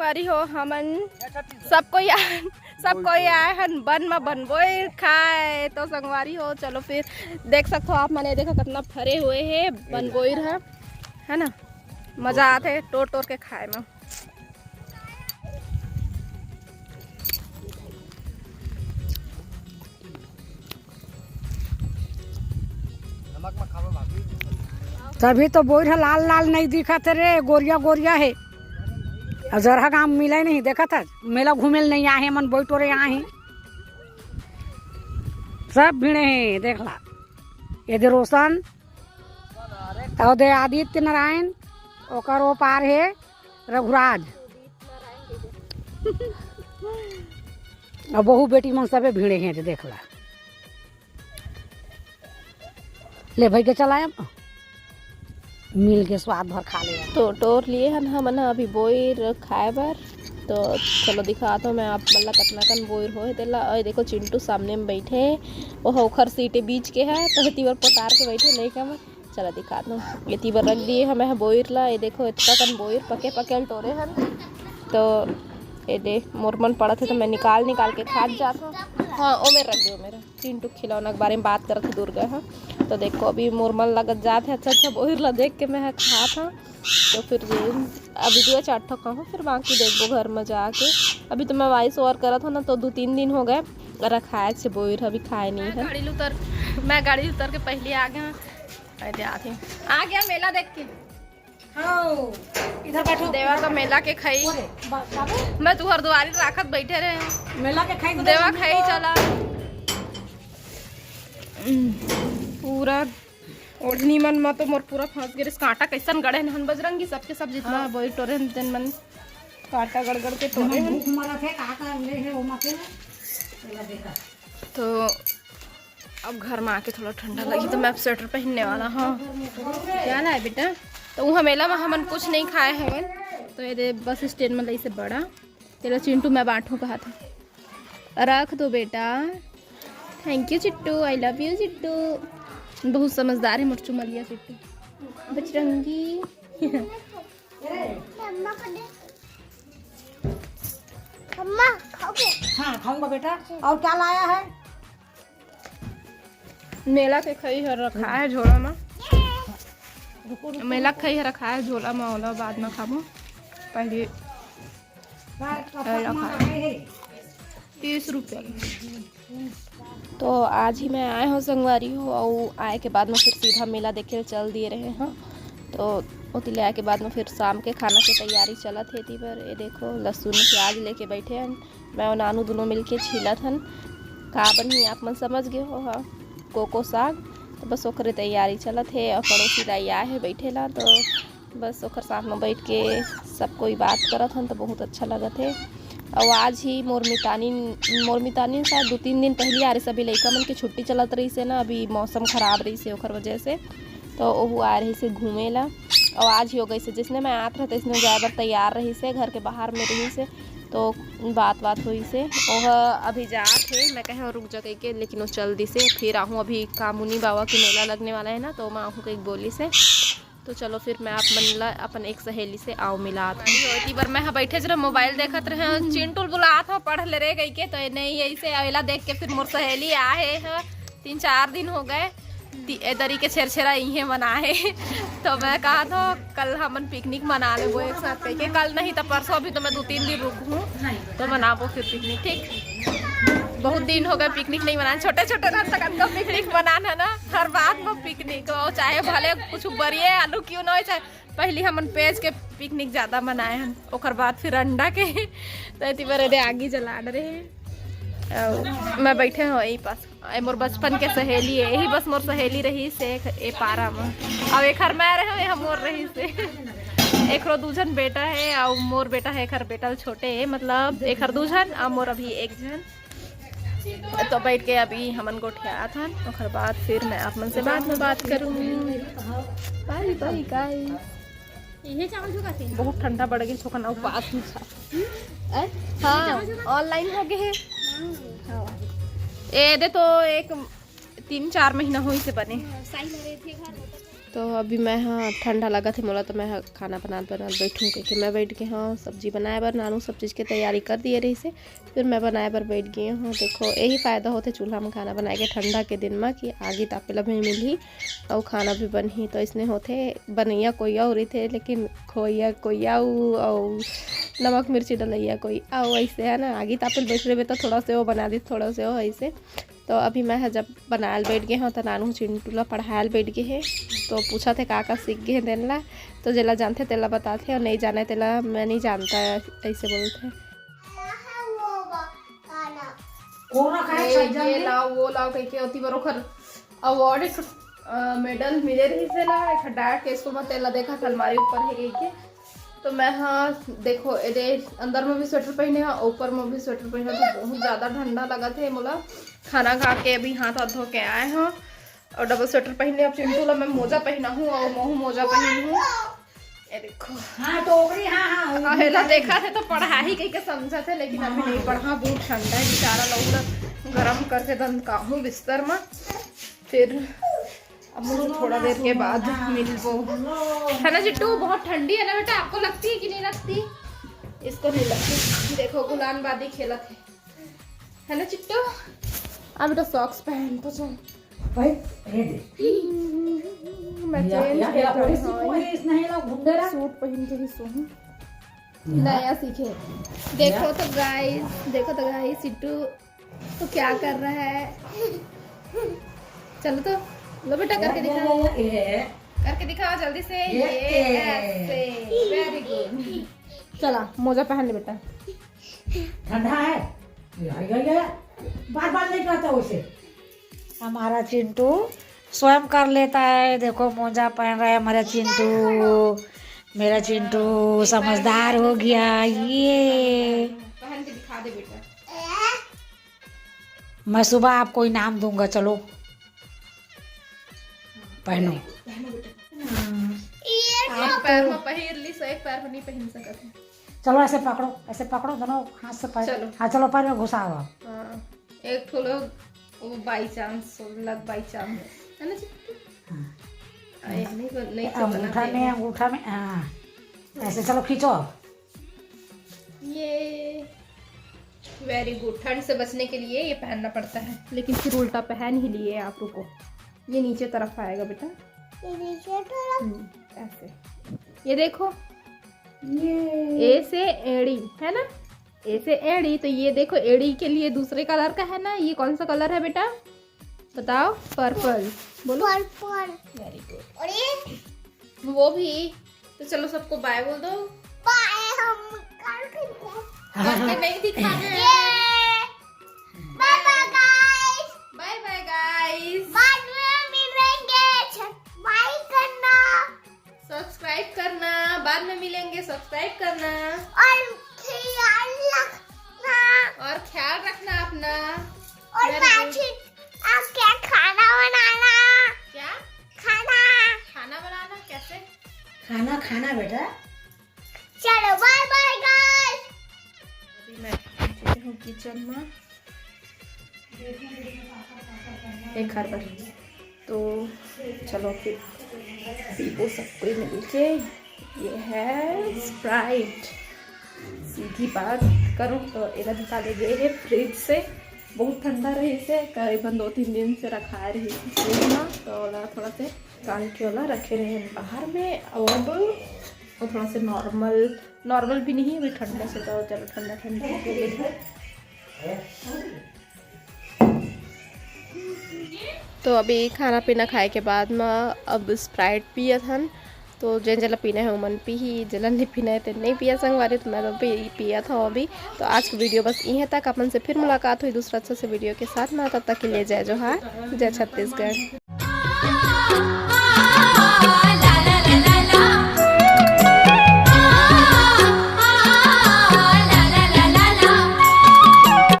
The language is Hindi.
संगवारी हो हमन सब कोई आए हन बन में बनबोई खाए। तो संगवारी हो चलो फिर देख सकते हो आप मैंने देखो कितना भरे हुए है बनबोई है ना, मजा आते है तोड़ तोड़ के खाए में। तभी तो बोर है लाल लाल नहीं दिखा थे रे, गोरिया गोरिया है। जरा काम मिला ही नहीं, देखा था मेला घूमेल नहीं आए मन बोई टोरे आए सब भिड़े हैं। देख ला ये दे रोशन और दे आदित्य नारायण, ओकर वो पार है रघुराज और बहू बेटी मन सबे भिड़े हैं। देख ला ले भाई के चलाए मिल के स्वाद भर खा ले। तो टोर लिए हन हमन अभी बोर खाए बर। तो चलो दिखाता हूँ मैं आप मल्ला कितना कन बोर हो तेला। और देखो चिंटू सामने में बैठे वो होखर सीटे बीच के है तो तीवर पतार के बैठे नहीं क्या मैं चलो दिखाता हूँ। ये तीवर रख दिए हमें बोर ला, ये देखो इतना कन बोर पके पके टोरे हन। तो ये दे मोर मन पड़ा थे तो मैं निकाल के खा जाता हूँ। हाँ ओ मेरा रख दो मेरा चिंटू खिलौना के बारे में बात करते दुर्गा। हाँ तो देखो अभी मोर मन लगत जाते अच्छा अच्छा बोर ला देख के मैं खा था। तो फिर अभी दो चार ठो कहूँ फिर बाकी देखो घर में जाके। अभी तो मैं वॉइस ओवर करा था ना तो 2-3 दिन हो गए रखाए से बोर अभी खाए नहीं है। मैं गाड़ी उतर के पहले आ गया मेला देख के। इधर बैठो देवा का मेला के खाई मैं तुहर दुआरी राखत बैठे रहे मेला के खाई देवा खाई चला पूरा ओढ़नी मन में तो मोर पूरा फंस गए। कांटा कैसन गड़े हन बजरंगी सबके सब जितना बोई टोरे दिन मन कांटा गड़ के टोरे हन। तो अब घर में आके थोड़ा ठंडा लगी तो मैं स्वेटर पहनने वाला। हाँ क्या ना है बेटा। तो वहाँ मेला में हमन कुछ नहीं खाए हैं। तो ये बस स्टैंड में से बड़ा तेरा चिंटू मैं बांटू कहा था रख दो बेटा। Thank you Chittu, I love you Chittu. बहुत समझदार है मुर्चू मलिया चिट्टू बजरंगी। हाँ खाऊंगा बेटा। और क्या लाया है? मेला के खई है रखा है झोला में। मेला खई है रखा है झोला में ओला बाद में खाबो पहले 30 रुपये। तो आज ही मैं आए हो संगवारी हो और आए के बाद में फिर सीधा मेला देखे चल दिए रहे। हाँ तो उतले आए के बाद में फिर शाम के खाना की तैयारी चलत है थी पर ये देखो लहसुन प्याज लेके बैठे हन। मैं और नानू दोनों मिलके छीलत हन का बनी आप मन समझ गए हो। हाँ कोको साग तो बस ओकरे तैयारी चलत है और पड़ोसी दाई आए है बैठे ला तो बस ओकर साथ में बैठ के सब कोई बात करत हन तो बहुत अच्छा लगत है। और आज ही मोर मितानी शायद 2-3 दिन पहले आ रही सभी लड़का मन की छुट्टी चलत रही से ना, अभी मौसम खराब रही से ओकर वजह से तो वो आ रही से घूमे ला। और आज ही हो गई से जिसने मैं आत रहा इसने जाए बर तैयार रही से घर के बाहर में रही से तो बात हुई से वह अभी जा थे मैं कहे रुक जा कही के लेकिन वो चल दी से फिर आहूँ अभी कामुनी बाबा के मेला लगने वाला है ना तो मैं आहूँ कहीं बोली से। तो चलो फिर मैं आप मन अपन एक सहेली से आओ मिला थी बार मैं बैठे जरा मोबाइल देखत रहे चिंटू बुला था पढ़ ले रहे कही के तो नहीं ऐसे आवेला देख के फिर मोर सहेली आए है 3-4 दिन हो गए तरी के छेरछेरा इहे मनाए। तो मैं कहा था कल हमन पिकनिक मना ले वो एक साथ कह के कल नहीं तो परसों अभी तो मैं 2-3 दिन रुक हूँ तो मनाबो फिर पिकनिक। ठीक बहुत दिन हो गए पिकनिक नहीं मनाए छोटे छोटे रह तक हमको पिकनिक मनाना ना हर बात में पिकनिक हो चाहे भले कुछ बरिए आलू क्यों ना हो चाहे पहले हमन पेज के पिकनिक ज़्यादा मनाए हन ओकर बाद फिर अंडा के तो इतनी बार आगे जला रहे। मैं बैठे हूँ यही पास मोर बचपन के सहेली है यही बस मोर सहेली रही से ए पारा में अब एक हर मैं रहे हम मोर रही से एक दूजन बेटा है और मोर बेटा है एक हर बेटा छोटे है मतलब एक हर दूजन और मोर अभी एक जन। तो बैठ के अभी हमन गोठिया था और बाद फिर मैं आप मन से बाद में बात करूँ। Bye bye guys. बहुत ठंडा बढ़ गई छोकन और पास हाँ ऑनलाइन हो गए है ए दे तो एक 3-4 महीना हुई से बने तो अभी मैं हाँ ठंडा लगा थे मोला तो मैं हाँ खाना बना बैठूँ क्योंकि मैं बैठ के हाँ सब्जी बनाए बर नानू सब चीज़ की तैयारी कर दिए रही से फिर मैं बनाए बर बैठ गई हूँ। देखो यही फ़ायदा होते चूल्हा में खाना बनाए के ठंडा के दिन में कि आगे तापेला भी मिली और खाना भी बनी। तो इसने होते बनैया कोइया हो रही थे लेकिन खोइया कोइया और नमक मिर्ची डलैया कोई आओ ऐसे है ना आगे तापेल बैठ रहे तो थोड़ा से वो बना दी थोड़ा से वो ऐसे। तो अभी मैं जब बनायल बैठ गए हाँ तो नानू चिंटू ला पढ़ायल बैठ गए है तो पूछा थे का सीख गए दिन ला तो जेला जानते तेला बताते और नहीं जाने तेला मैं नहीं जानता ऐसे बोलते ये लाओ वो लाओ कह के होती बरोखर अवार्ड मेडल मिले रही से ला एक डायट के स्कूल में तेला देखा था अलमारी ऊपर है गई के। तो मैं हाँ देखो ये अंदर में भी स्वेटर पहने हाँ ऊपर में भी स्वेटर पहने तो बहुत ज़्यादा ठंडा लगा थे मोला। खाना खा के अभी हाथ हाथ धो के आए हैं और डबल स्वेटर पहने। अब चिंटू ला मैं मोजा पहना हूँ और महू मोजा पहनी हूँ। ये देखो हाँ टोकरी हाँ पहला देखा थे तो पढ़ा ही कहीं के समझा थे लेकिन अभी नहीं पढ़ा। बहुत ठंडा है बेचारा लोग गर्म करके दम काहूँ बिस्तर में फिर अब मुझे थोड़ा देर के बाद मिलबो है ना चिट्टू। बहुत ठंडी है ना बेटा आपको लगती है कि नहीं लगती? इसको नहीं लगती। देखो गुलानबादी खेला थे है ना चिट्टू। अब बेटा सॉक्स पहन तो चल भाई मैं सूट पहन के ही सोऊं नया सीखे। देखो तो गाइस चिट्टू तो क्या कर रहा है। चलो तो लो बेटा करके दिखाओ जल्दी से ये ऐसे वेरी गुड। चला मोजा पहन ले बेटा ठंडा है बार बार नहीं करता वैसे। हमारा चिंटू स्वयं कर लेता है। देखो मोजा पहन रहा है हमारा चिंटू। मेरा चिंटू समझदार हो गया। ये पहन के दिखा दे बेटा। मैं सुबह आपको इनाम दूंगा चलो पहनो। एक पैर में पहन ली सो एक पैर में नहीं पहन सकते। चलो ऐसे पकड़ो दोनों हाथ से पैर। चलो हाँ चलो पैर में घुसाओ। हाँ एक थोड़ा वो बाई चांस लग बाई चांस है ना नहीं अंगूठा में हाँ ऐसे चलो खींचो। ये वेरी गुड। ठंड से बचने के लिए ये पहनना पड़ता है लेकिन फिर उल्टा पहन ही लिए आप रुको। ये नीचे तरफ आएगा बेटा ये नीचे तरफ ऐसे। ये देखो ये ए से एड़ी है ना ए से एड़ी। तो ये देखो एड़ी के लिए दूसरे कलर का है ना। ये कौन सा कलर है बेटा बताओ? पर्पल बोलो। Purple very good. और ये वो भी। तो चलो सबको बाय बोल दो। बाय हम करके नहीं दिखा बाय बाय गाइस। बाद में मिलेंगे बाय करना सब्सक्राइब करना बाद में मिलेंगे सब्सक्राइब करना और ख्याल रखना अपना। और क्या खाना बनाना क्या खाना बनाना कैसे खाना बेटा। चलो बाय बाय गाइस। अभी मैं हूँ किचन में एक घर पर तो चलो फिर पीपो सबको मिलके। ये है स्प्राइट। सीधी बात करूँ तो इधर निकाले गए है फ्रिज से। बहुत ठंडा रही से करीबन 2-3 दिन से रखा रही फ्रिज में तो थोड़ा से कान के वाला रखे रहे बाहर में। और थोड़ा से नॉर्मल भी नहीं अभी ठंडा से तो चलो ठंडा तो अभी खाना पीना खाए के बाद में अब स्प्राइट पिया था। तो जला पीना है उमन पी ही जला नहीं पीना है तो नहीं पिया संगवारी। तो मैं तो पिया था अभी। तो आज की वीडियो बस यहीं तक। अपन से फिर मुलाकात हुई दूसरा अच्छा से वीडियो के साथ में। तब तक के लिए जय जोहार जय छत्तीसगढ़।